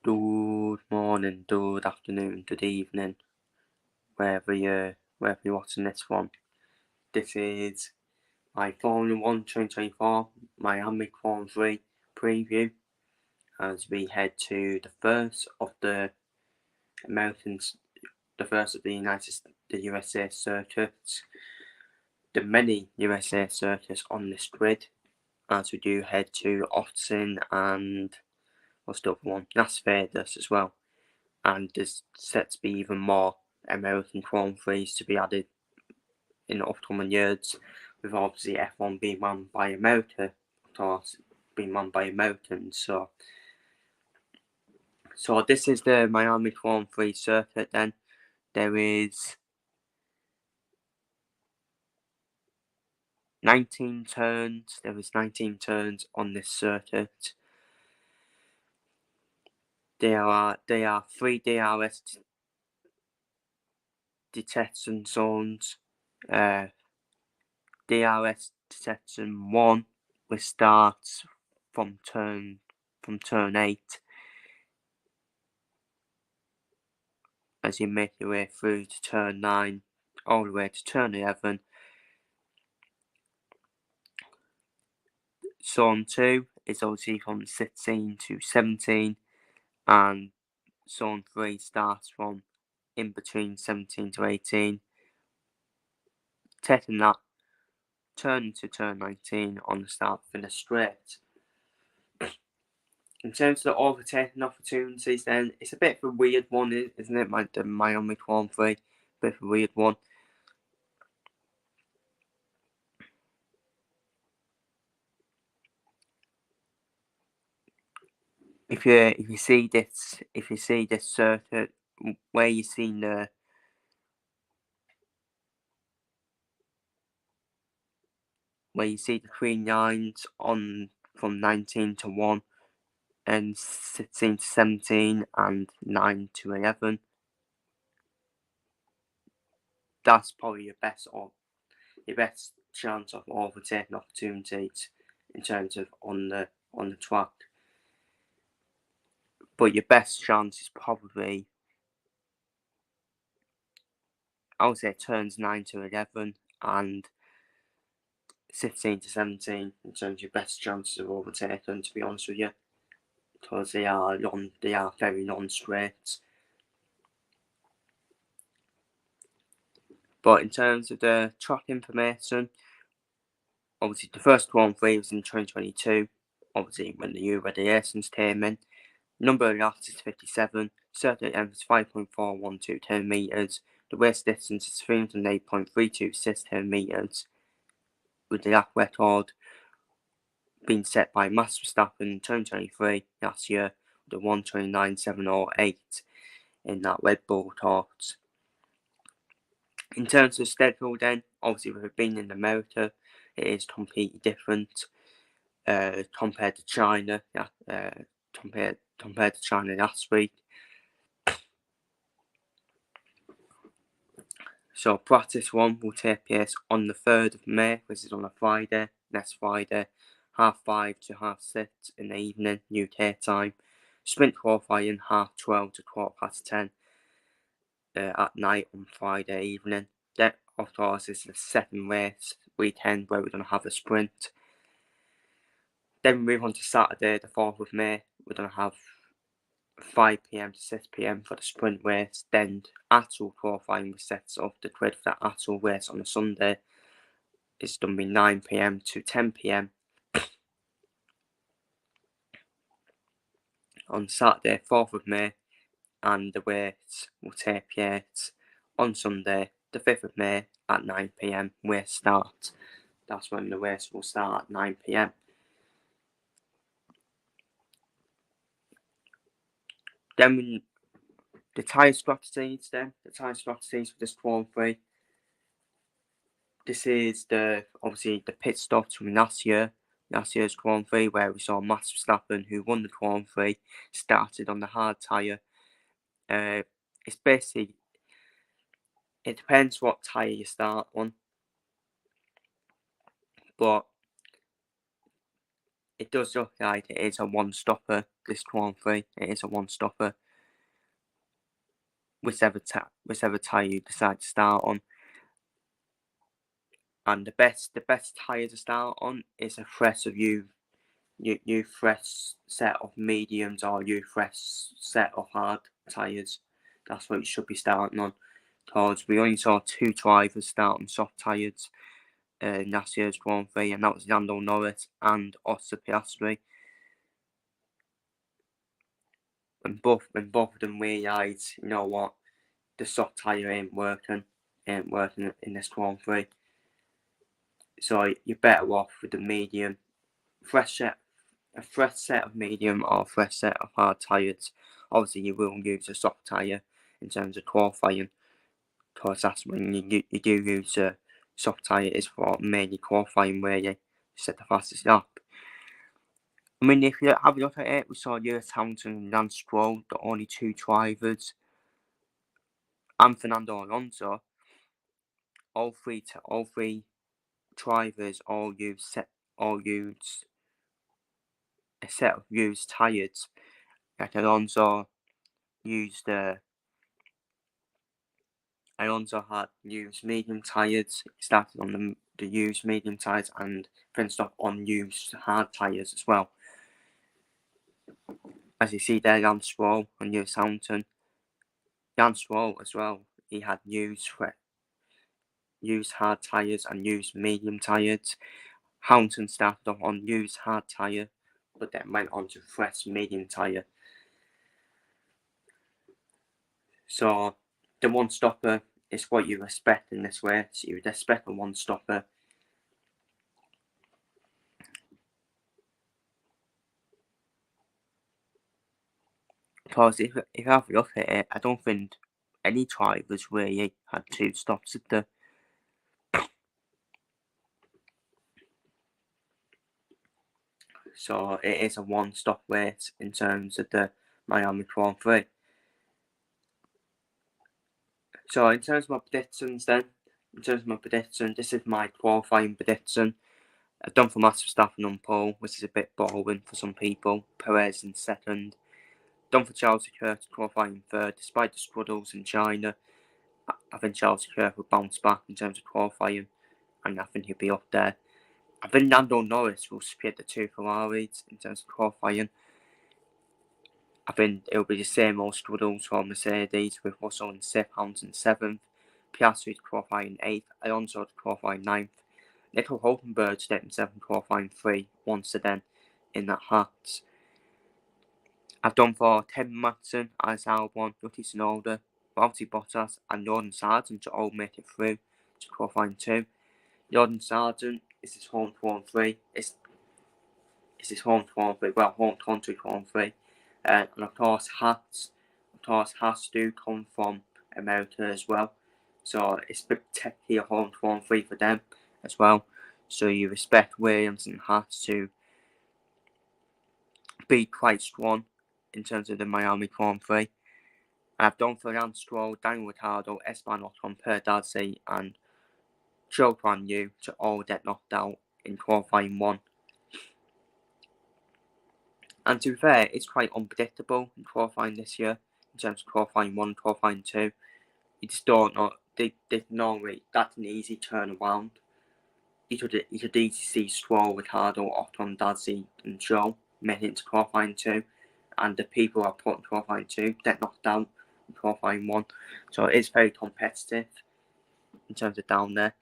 Good morning, good afternoon, good evening, wherever you're watching this from. This is my Formula 1 2024 Miami Grand Prix preview as we head to the first of the USA circuits, the many USA circuits on this grid, as we do head to Austin and what's the other one? Las Vegas as well. And there's set to be even more American Grand Prix to be added in the upcoming years, with obviously F1 being run by America, of course, being run by Americans. So this is the Miami Grand Prix circuit. Then there is 19 turns. There is 19 turns on this circuit. There are 3 DRS detection zones. DRS detection 1, which starts from turn 8 as you make your way through to turn 9 all the way to turn 11. Zone 2 is obviously from 16 to 17, and Zone 3 starts from in between 17 to 18, taking that turn to turn 19 on the start finish straight. In terms of the overtaking opportunities, then it's a bit of a weird one, isn't it? The Miami Grand Prix, bit of a weird one. If you see this circuit, where you see the green lines on from 19 to 1 and 16 to 17 and 9 to 11, that's probably your best chance of overtaking opportunities in terms of on the track. But your best chance is probably, I would say, turns 9 to 11 and 16 to 17 in terms of your best chances of overtaking, to be honest with you, because they are very non-straight. But in terms of the track information, obviously the first Grand Prix was in 2022, obviously when the new regulations came in. Number of laps is 57, circuit length is 5.412 metres, the race distance is 308.326 metres, with the lap record being set by Max Verstappen in 2023 last year with a 1:29.708 in that Red Bull course. In terms of schedule, then, obviously with it being in America, it is completely different compared to China. Compared to China last week. So practice 1 will take place on the 3rd of May, which is on a Friday, next Friday, 5:30 to 6:30 in the evening, UK time. Sprint qualifying 12:30 to 10:15 at night on Friday evening. Then, of course, is the second race weekend where we're going to have a sprint. Then we move on to Saturday, the 4th of May. We're going to have 5 PM to 6 PM for the sprint race. Then actual qualifying sets off the grid for that actual race on a Sunday. It's going to be 9 PM to 10 PM. On Saturday, 4th of May, and the race will take place on Sunday, the 5th of May at 9 PM. Race start. That's when the race will start at 9 PM. Then the tyre strategies for this Grand Prix. This is obviously the pit stops from last year's Grand Prix, where we saw Max Verstappen, who won the Grand Prix, started on the hard tyre. It's basically, it depends what tyre you start on, but it does look like it is a one-stopper, this Prix. It is a one-stopper, whichever tyre you decide to start on. And the best tyre to start on is a fresh of you fresh set of mediums or you fresh set of hard tyres. That's what you should be starting on. Because we only saw 2 drivers start on soft tyres in last year's Grand Prix, and that was Lando Norris and Oscar Piastri. And both of them realised, you know what, the soft tyre ain't working in this Grand Prix. So you're better off with the medium, a fresh set of medium or a fresh set of hard tyres. Obviously, you will use a soft tyre in terms of qualifying, because that's when you do use a soft tyre is for mainly qualifying, where you set the fastest lap. I mean, if you have a look at it, we saw Lewis Hamilton and Lance Stroll, the only 2 drivers, and Fernando Alonso. All three drivers all use a set of used tyres. Like Alonso had used medium tyres. He started on the used medium tyres and finished off on used hard tyres as well. As you see there, Lance Stroll and Lewis Hamilton. Lance Stroll as well, he had used hard tyres and used medium tyres. Hamilton started off on used hard tyre, but then went on to fresh medium tyre. So the one stopper is what you expect in this way. So you would expect a one stopper. Because if you have a look at it, I don't think any drivers really had 2 stops at the. So it is a one-stop race in terms of the Miami Grand Prix. So in terms of my predictions then, this is my qualifying prediction. I've done for Max Verstappen on pole, which is a bit boring for some people. Perez in second. Done for Charles Leclerc qualifying third, despite the struggles in China. I think Charles Leclerc will bounce back in terms of qualifying, and I think he'll be up there. I think Lando Norris will split the 2 Ferraris in terms of qualifying. I think it'll be the same old struggles for Mercedes, with Russell in 6th, Hamilton 7th, Piastri qualifying 8th, Alonso qualifying 9th, Nico Hulkenberg stepping 7th, qualifying 3, once again in that hat. I've done for Tim Matson, Alex Albon, Yuki Tsunoda, Valtteri Bottas, and Jordan Sargent to all make it through to qualifying 2. Jordan Sargent is his home Grand Prix. It's his home Grand Prix, well, home country Grand Prix. And of course, hats do come from America as well. So it's particularly a home Grand Prix for them as well. So you expect Williams and Haas to be quite strong in terms of the Miami Grand Prix. I've done for Lance Stroll, Daniel Ricciardo, Esteban Ocon, Per Dadsey, and Joe Guan Yu to all get knocked out in qualifying 1. And to be fair, it's quite unpredictable in qualifying this year, in terms of qualifying 1 and qualifying 2. You just don't know. Normally, that's an easy turnaround. You could easily see Stroll, Ricciardo, Ocon, Dadsey, and Joe make it into qualifying 2. And the people who are put in qualifying 2 get knocked out in qualifying 1. So it's very competitive in terms of down there.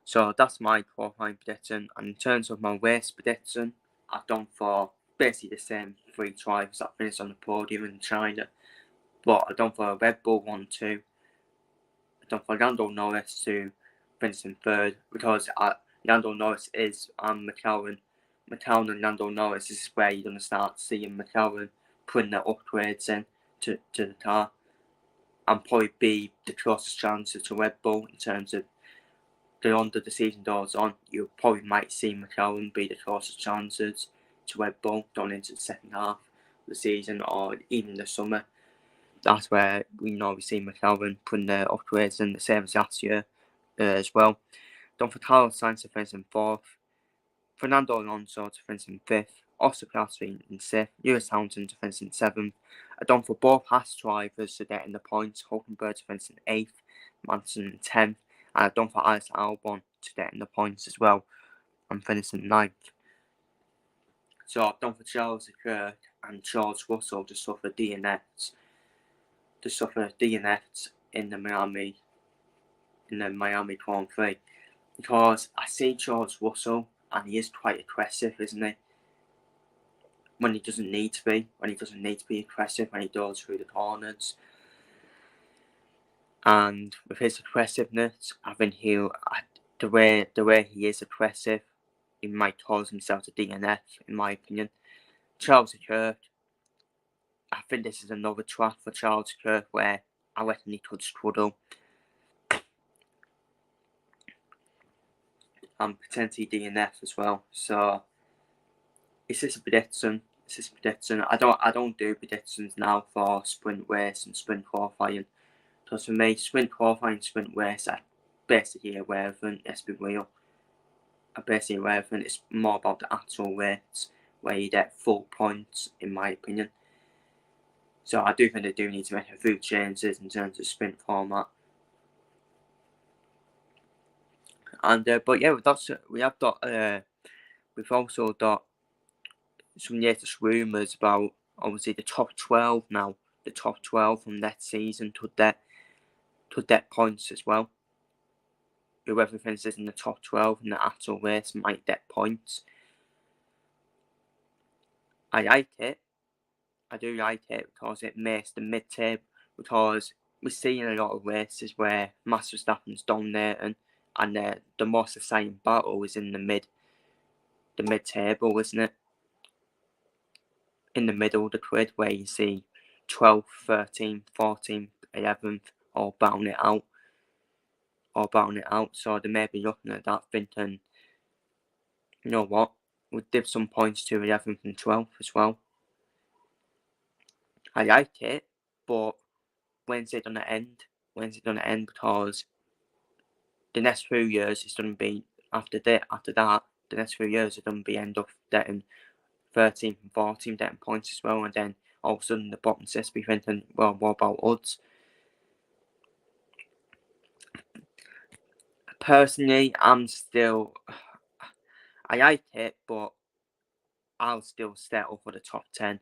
So that's my qualifying prediction. And in terms of my race prediction, I've done for basically the same 3 drivers that finished on the podium in China. But I've done for Red Bull 1, 2. I've done for Lando Norris to finish in 3rd, because Lando Norris is McLaren. McLaren and Lando Norris, this is where you're going to start seeing McLaren putting their upgrades in to the car, and probably be the closest chances to Red Bull in terms of the longer the season goes on. You probably might see McLaren be the closest chances to Red Bull going into the second half of the season, or even the summer. That's where we see McLaren putting their upgrades in, the same as last year as well. Don't for Carlos Sainz to finish in 4th. Fernando Alonso to finish in 5th, Oscar Piastri in 6th, Lewis Hamilton to finish in 7th. I done for both Haas drivers to get in the points, Hulkenberg to finish in 8th, Manson in 10th, and I done for Alex Albon to get in the points as well, and finish in 9th. So I've done for Charles Leclerc and George Russell to suffer DNFs in the Miami Grand Prix, because I see George Russell and he is quite aggressive, isn't he? When he doesn't need to be, aggressive when he does through the corners. And with his aggressiveness, I think the way he is aggressive, he might cause himself a DNF, in my opinion. Charles Leclerc, I think this is another track for Charles Leclerc where I reckon he could struggle. And potentially DNF as well. So it's just a prediction. I don't do predictions now for sprint race and sprint qualifying. Because for me, sprint qualifying, sprint race, I basically irrelevant. Let's be real. It's more about the actual race where you get full points, in my opinion. So I do think they do need to make a few changes in terms of sprint format. And but yeah, we've also got some latest rumours about obviously the top 12 now. The top 12 from that season could get points as well. Whoever finishes in the top 12 in the actual race might get points. I like it. I do like it because it makes the mid-table, because we're seeing a lot of races where Max Verstappen's dominating, and the most exciting battle is in the mid-table, isn't it? In the middle of the grid, where you see 12th, 13th, 14th, 11th, all battling it out. So they may be looking at that thinking, you know what, we'll give some points to 11th and 12th as well. I like it, but when's it gonna end? Because the next few years it's gonna be after that. The next few years it's gonna be end up getting 13th and 14th getting points as well, and then all of a sudden the bottom six be thinking, well, what about us? Personally, I like it, but I'll still settle for the top 10.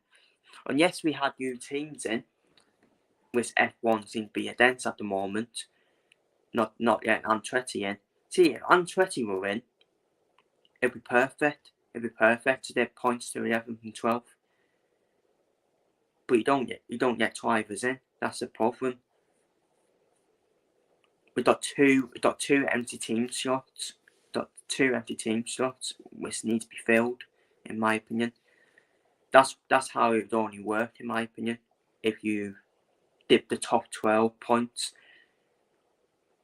And yes, we had new teams in, which F1 seems to be against at the moment. Not yet Andretti in. See, if Andretti were in, it'd be perfect. To get points to 11th and 12th. But you don't get drivers in. That's the problem. We've got two empty team slots. Which need to be filled, in my opinion. That's how it would only work, in my opinion. If you dip the top 12 points.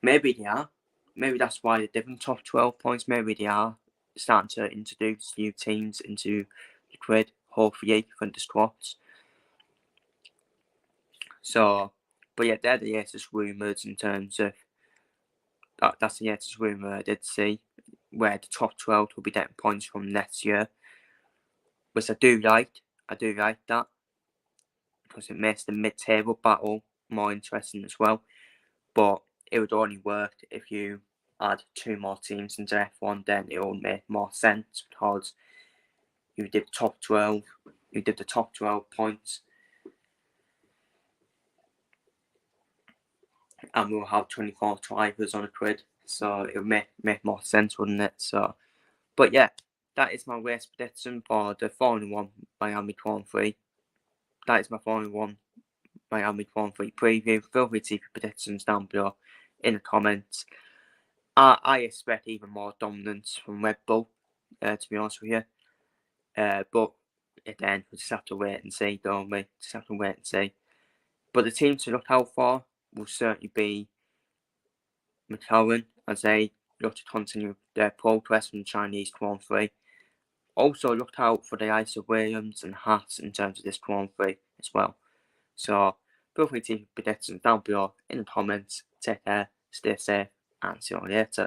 Maybe they are. Maybe that's why they're dipping top 12 points. Maybe they are starting to introduce new teams into the grid, hopefully, for the squads. So, but yeah, they're the latest rumours in terms of that's the latest rumour I did see, where the top 12 will be getting points from next year, which I do like that, because it makes the mid-table battle more interesting as well. But it would only work if you add 2 more teams into F1, then it will make more sense, because you did the top 12 points, and we'll have 24 drivers on a grid, so it would make more sense, wouldn't it? So, but yeah, that is my race prediction for the Formula 1 Miami Grand Prix. That is my Formula 1 Miami Grand Prix preview. Feel free to leave your predictions down below in the comments. I expect even more dominance from Red Bull, to be honest with you. But again, we just have to wait and see, don't we? But the teams to look out for will certainly be McLaren, as they look to continue their progress from the Chinese Grand Prix. Also, look out for the likes of Williams and Haas in terms of this Grand Prix as well. So, feel free to leave your predictions down below in the comments. Take care, stay safe, and see you later.